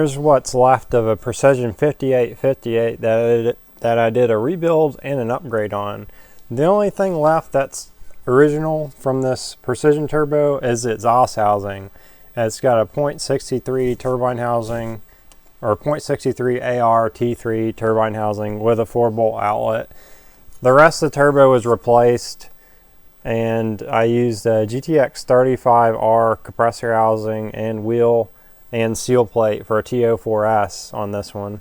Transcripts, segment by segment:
Here's what's left of a Precision 5858 that I did a rebuild and an upgrade on. The only thing left that's original from this Precision turbo is its exhaust housing. It's got a .63 turbine housing, or .63 AR T3 turbine housing with a 4-bolt outlet. The rest of the turbo was replaced, and I used a GTX35r compressor housing and wheel and seal plate for a TO4S on this one.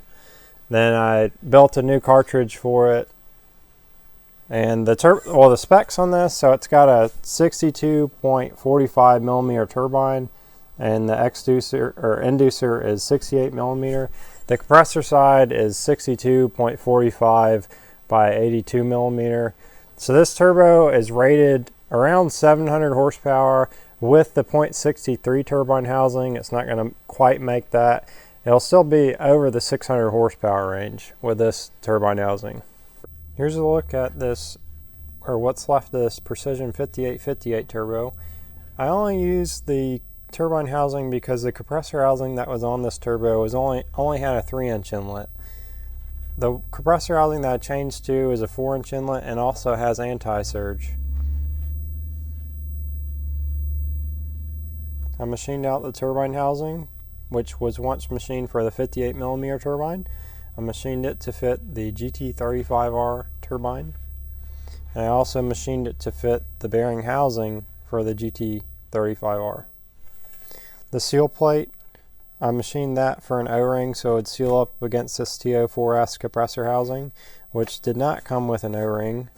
Then I built a new cartridge for it, and the specs on this, so it's got a 62.45 millimeter turbine, and the inducer is 68 millimeter. The compressor side is 62.45 by 82 millimeter. So this turbo is rated around 700 horsepower with the .63 turbine housing. It's not going to quite make that. It'll still be over the 600 horsepower range with this turbine housing. Here's a look at this, or what's left of this Precision 5858 turbo. I only used the turbine housing because the compressor housing that was on this turbo was only had a 3-inch inlet. The compressor housing that I changed to is a 4-inch inlet and also has anti-surge. I machined out the turbine housing, which was once machined for the 58 millimeter turbine. I machined it to fit the Gt35r turbine. And I also machined it to fit the bearing housing for the Gt35r. The seal plate, I machined that for an O-ring so it would seal up against this TO4S compressor housing, which did not come with an O-ring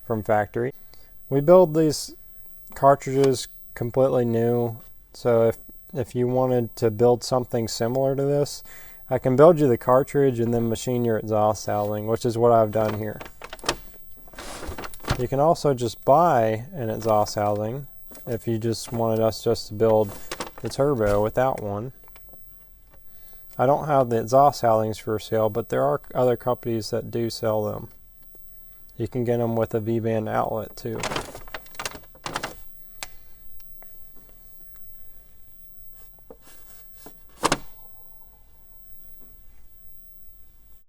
from factory. We build these cartridges completely new, so if you wanted to build something similar to this, I can build you the cartridge and then machine your exhaust housing, which is what I've done here. You can also just buy an exhaust housing if you just wanted us just to build the turbo without one. I don't have the exhaust housings for sale, but there are other companies that do sell them. You can get them with a V-band outlet too.